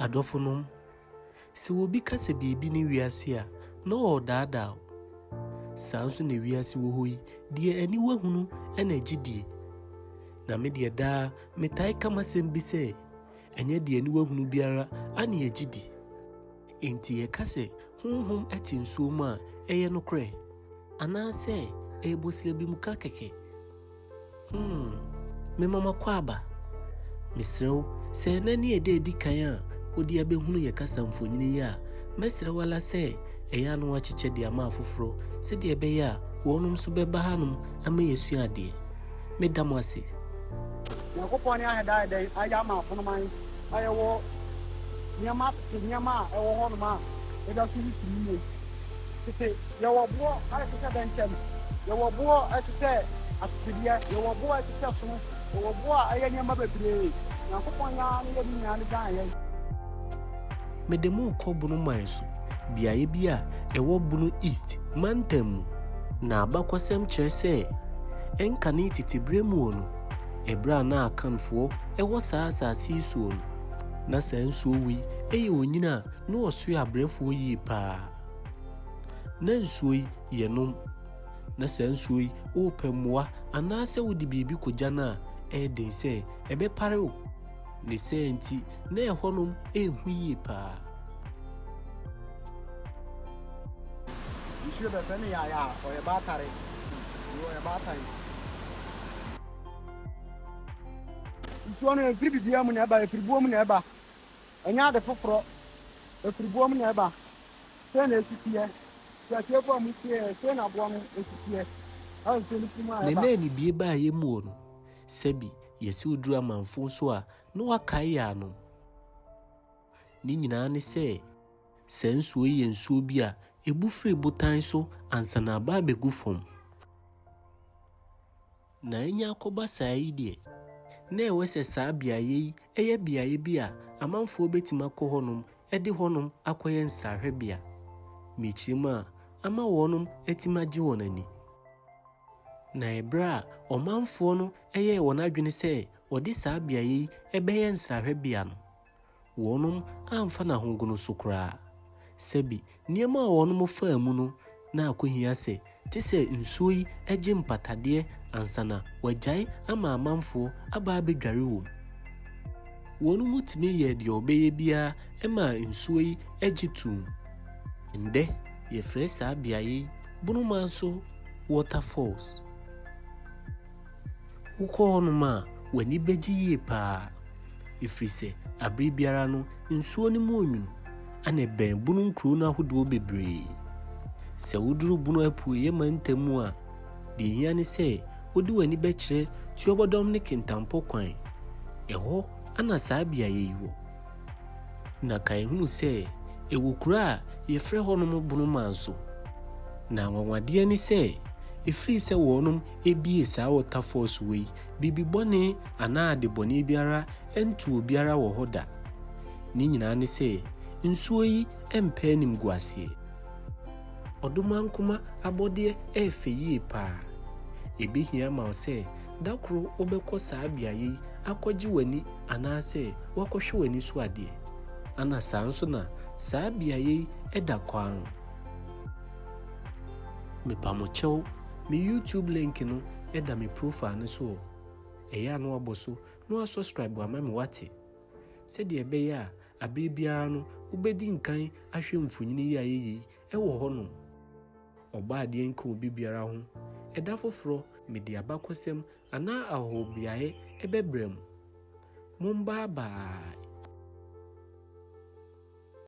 Adofonom, se obi ka se biribi ne wiase a na ɔdaadaa. Saa nso ne wiase wɔ hɔ yi, deɛ ani wahunu ɛna gyidie. Na me deɛ daa metae kama sɛm bi sɛ ɛnyɛ deɛ ani wahunu biara ane agyidi. Enti yɛka sɛ honhom ɛte nsuo mu a ɛyɛ nokorɛ anaasɛ ɛyɛ bosira bi mu ka kɛkɛ. Me mama kɔ aba. Mesrɛw sɛ nani ɛda edi kan a odi abɛhunu yɛ kasa mfonyini yi a mɛsrɛ wala sɛ ɛyɛ ano akyekyɛ de ama afoforo sɛdeɛ ɛbɛyɛ a wɔnom so bɛba hanom ama yɛsua adeɛ. Meda mo ase. Nyankopɔn ne aheda ɛdɛn ayɛ ama afonoman ayɛwɔ nneɛma a ɛwɔ hɔ nom a ɛda so resi mu. Tete yɛwɔ boɔ ayɛte sɛ bɛnkyɛm, yɛwɔ boɔ ɛte sɛ ahyehyɛdeɛ, yɛwɔ boɔ ɛte sɛ sono, yɛwɔ boɔ a ɛyɛ nneɛma bebree. Nyankopɔn ya ne yɛ nyinaa ne dan yɛn. Mede mo kɔ Bono Manso, beaeɛ bi a ɛwɔ Bono East mantam mu. Na abakɔsɛm kyerɛ sɛ ɛnkane titibere mu wɔ no, ɛberɛ a na akanfoɔ ɛwɔ saa asase yi so no. Na saa nsuo wei ɛyɛ onyina a na ɔsoɛ abrɛfoɔ yie paa. Na nsuo yi yɛ nom. Na saa nsuo yi wopɛ mmoa anaasɛ wode biribi kɔgya no a ɛyɛden sɛ ɛbɛpare wo. Ne sɛ nti na ɛhɔnom ɛnhu yie paa. Nsuo bɛfɛ ne yɛayɛ a ɔyɛ baatare. Ɔyɛ baatare. Nsuo no ɛfiri bibia mu na ɛba, ɛfiri buo mu na ɛba. Ɛnyɛ ade foforɔ. Ɛfiri buo mu na ɛba. Sɛ na ɛsitiɛ. Sɛ ɛfɔ mu tiɛ, sɛ na aboa no ɛsitiɛ. Nsuo no firi mu a ɛba. Ne na anibie baayɛ mu wɔ no, sɛbi yɛsi woduru amanfo so a na wakae yɛ ano. Ne nyinaa ne sɛ saa nsuo yi yɛ nsuo bi a ebu firi botan so ansa na aba abɛgu fam. Na ɛnya akɔba saa yi deɛ, na ɛwɔ sɛ saa beaeɛ yi ɛyɛ beaeɛ bi a amanfoɔ bɛtumi akɔ hɔnom ɛde hɔnom akɔyɛ nsrahwɛbea. Mekyerɛm a ama wɔnom ɛtumi agye wɔn ani. Na ɛberɛ a ɔmanfoɔ no ɛyɛ wɔn adwene sɛ wɔde saa beaeɛ yi ɛbɛyɛ nsrahwɛbea no, wɔnom amfa n'ahogono so koraa. Sɛbi nneɛma a wɔnom faa mu no na akɔhia sɛ te sɛ nsuo yi ɛgye mpatadeɛ ansa na wɔagyae ama amanfoɔ aba abɛdware wɔ mu. Wɔnom tumi yɛ deɛ ɔbɛyɛ biara ɛma nsuo yi ɛgye tum. Ndɛ yɛfrɛ saa beaeɛ yi Bono Manso waterfalls. Wokɔ hɔnom a w'ani bɛgye yie paa. Ɛfiri sɛ abere biara no nsuo no mu onwunu ana bɛn Bono nkuro no ahodoɔ bebree. Sɛ woduru Bono apueyɛ mantam mu a, deɛ hia ne sɛ wode w'ani bɛkyerɛ tuobɔdɔm ne kentampɔ kwan. Ɛhɔ ana saa beaeɛ yi wɔ. Na kae hunu sɛ ɛwɔ kuro a yɛfrɛ hɔnom Bono Manso. Na nwanwadeɛ ne sɛ ɛfiri sɛ wɔnom ebie saa waterfalls wei, bibi bɔne anaa ade bɔne biara ɛntu obiara wɔ hɔ da. Ne nyinaa ne sɛ nsuo yi ɛmpɛ animguaseɛ. Ɔdoma nkoma abɔdeɛ ɛɛfɛ yie paa. Ɛbɛhia ma wo sɛ da koro wobɛkɔ saa beaeɛ yi akɔgye w'ani anaasɛ wakɔhwɛ w'ani so adeɛ. Ana saa nso na saa beaeɛ yi ɛda kwan. Mepamokyɛw, me YouTube link no ɛda me profile no so. Ɛyɛ ano abɔ so na wasubscribe ama me wate. Sɛdeɛ ɛbɛyɛ a abere biara no wobɛdi nkan ahwɛ mfonyini yi a yɛyi ɛwɔ hɔnom. Ɔba adeɛ nka obi biara ho. Ɛda foforɔ mede abakɔsɛm anaa ahobeaeɛ ɛbɛbrɛ mu. Mombaa baa.